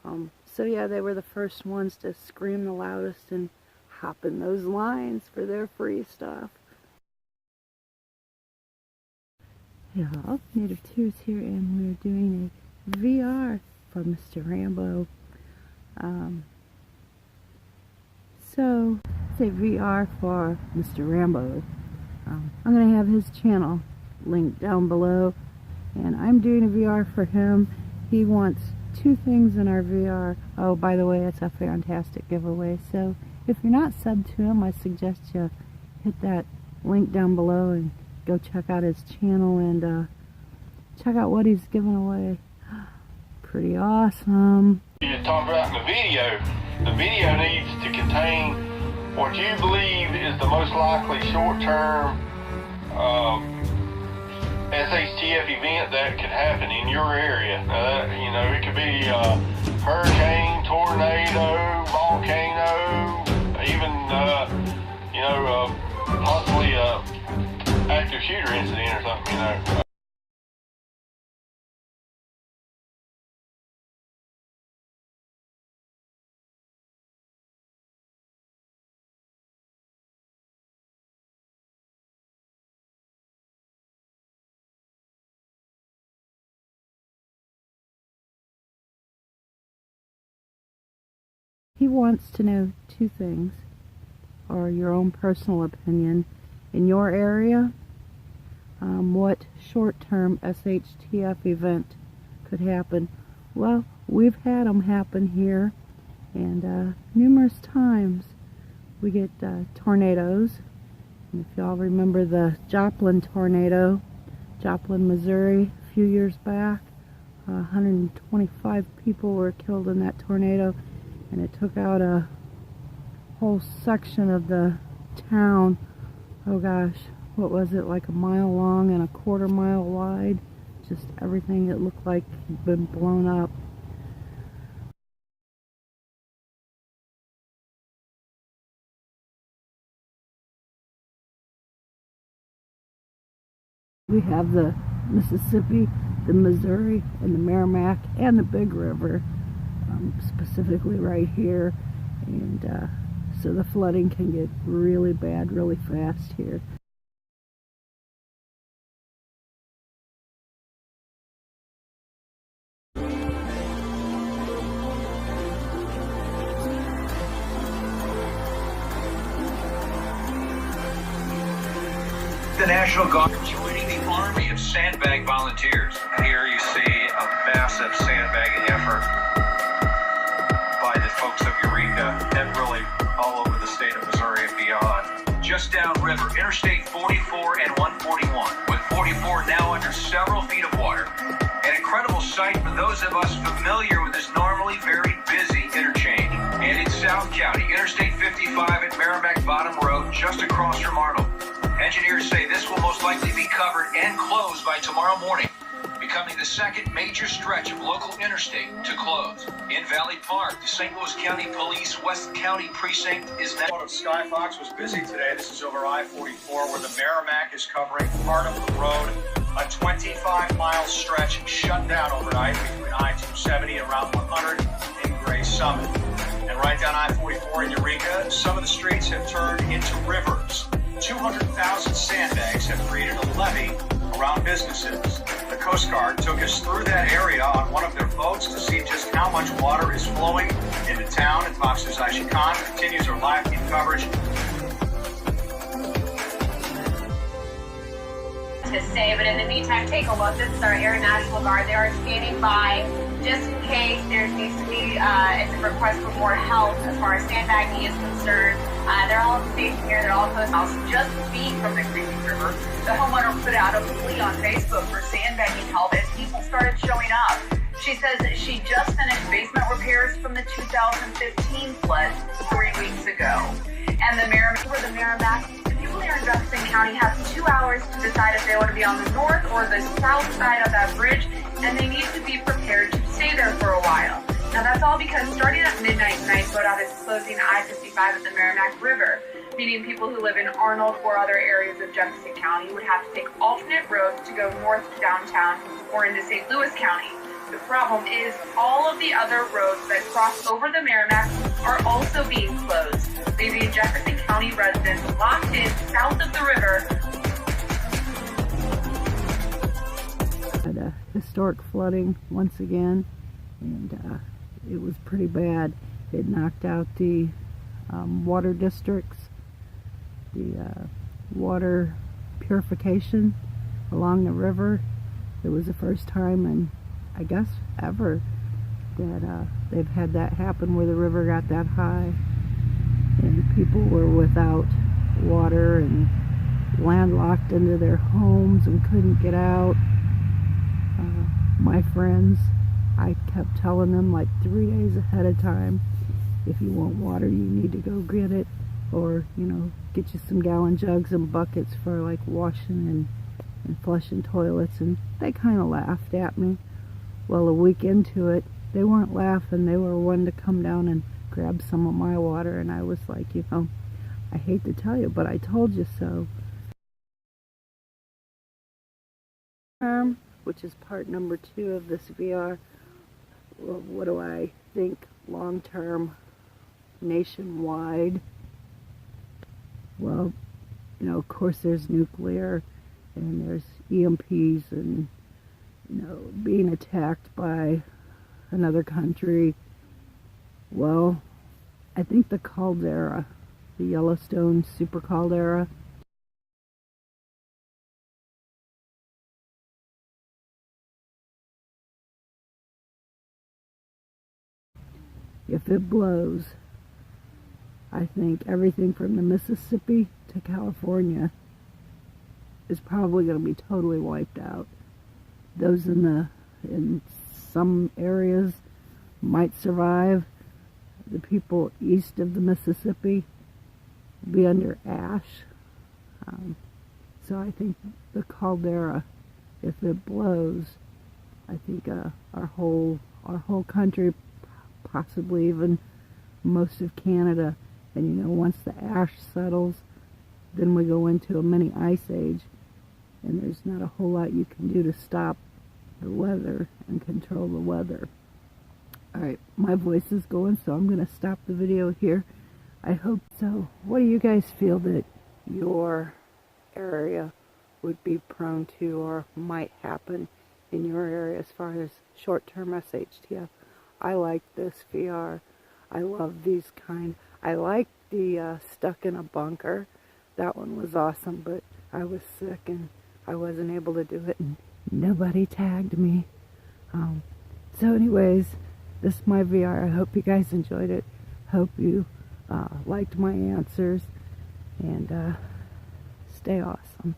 So yeah, they were the first ones to scream the loudest and hop in those lines for their free stuff. Yeah, NativeTearzGarden here, and we're doing a VR for Mr. Rambo. So it's a VR for Mr. Rambo. I'm going to have his channel linked down below, and I'm doing a VR for him. He wants 2 things in our VR. Oh, by the way, it's a fantastic giveaway. So if you're not subbed to him, I suggest you hit that link down below and go check out his channel and check out what he's giving away. Pretty awesome. You're talking about in the video needs to contain what you believe is the most likely short-term SHTF event that could happen in your area. You know, it could be hurricane, tornado, volcano, even you know, possibly active shooter incident or something. You know. He wants to know 2 things, or your own personal opinion. In your area, what short-term SHTF event could happen? Well, we've had them happen here, and numerous times we get tornadoes. And if y'all remember the Joplin tornado, Joplin, Missouri, a few years back, 125 people were killed in that tornado. And it took out a whole section of the town. Oh gosh, what was it, like a mile long and a quarter-mile wide? Just everything that looked like had been blown up. We have the Mississippi, the Missouri, and the Merrimack, and the Big River. Specifically right here, and so the flooding can get really bad really fast here. The National Guard joining the army of sandbag volunteers. Here you see a massive sandbagging effort by the folks of Eureka and really all over the state of Missouri and beyond. Just downriver, Interstate 44 and 141, with 44 now under several feet of water. An incredible sight for those of us familiar with this normally very busy interchange. And in South County, Interstate 55 at Merrimack Bottom Road, just across from Arnold. Engineers say this will most likely be covered and closed by tomorrow morning, becoming the second major stretch of local interstate to close. In Valley Park, the St. Louis County Police West County Precinct is now. Sky Fox was busy today. This is over I-44 where the Merrimack is covering part of the road. A 25-mile stretch shut down overnight between I-270 and Route 100 in Gray Summit. And right down I-44 in Eureka, some of the streets have turned into rivers. 200,000 sandbags have created a levee around businesses. The Coast Guard took us through that area on one of their boats to see just how much water is flowing into town. And Fox News Aisha Khan continues her live team coverage. To say, but in the meantime, take a look. This is our Air National Guard. They are standing by just in case there needs to be a request for more help as far as sandbagging is concerned. They're all stationed here. They're all close house just feet from the Creek River. The homeowner put out a plea on Facebook for sandbagging help as people started showing up. She says that she just finished basement repairs from the 2015 flood 3 weeks ago. And the Merrimack, people here in Jefferson County have 2 hours to decide if they want to be on the north or the south side of that bridge, and they need to be prepared to stay there for a while. Now that's all because starting at midnight tonight, BugOut is closing I-55 at the Merrimack River, meaning people who live in Arnold or other areas of Jefferson County would have to take alternate roads to go north to downtown or into St. Louis County. The problem is all of the other roads that cross over the Merrimack are also being closed, leaving Jefferson County residents locked in south of the river. Had historic flooding once again, and it was pretty bad. It knocked out the water districts, the water purification along the river. It was the first time in, I guess, ever that they've had that happen where the river got that high and people were without water and landlocked into their homes and couldn't get out. My friends, I kept telling them like 3 days ahead of time, if you want water you need to go get it, or you know, get you some gallon jugs and buckets for like washing and flushing toilets. And they kind of laughed at me. Well, a week into it, they weren't laughing. They were wanting to come down and grab some of my water, and I was like, you know, I hate to tell you, but I told you so. Which is part number 2 of this VR. Well, what do I think long-term nationwide? Well, you know, of course there's nuclear and there's EMPs and, you know, being attacked by another country. Well, I think the caldera, the Yellowstone super caldera, if it blows, I think everything from the Mississippi to California is probably going to be totally wiped out. Those in some areas might survive. The people east of the Mississippi will be under ash. So I think the caldera, if it blows, I think our whole country, possibly even most of Canada, and you know, once the ash settles, then we go into a mini ice age, and there's not a whole lot you can do to stop the weather and control the weather. Alright, my voice is going, so I'm going to stop the video here. I hope so. What do you guys feel that your area would be prone to or might happen in your area as far as short-term SHTF? I like this VR. I love these kind. I like the stuck in a bunker. That one was awesome, but I was sick and I wasn't able to do it, and nobody tagged me. So anyways, this is my VR. I hope you guys enjoyed it. Hope you liked my answers, and stay awesome.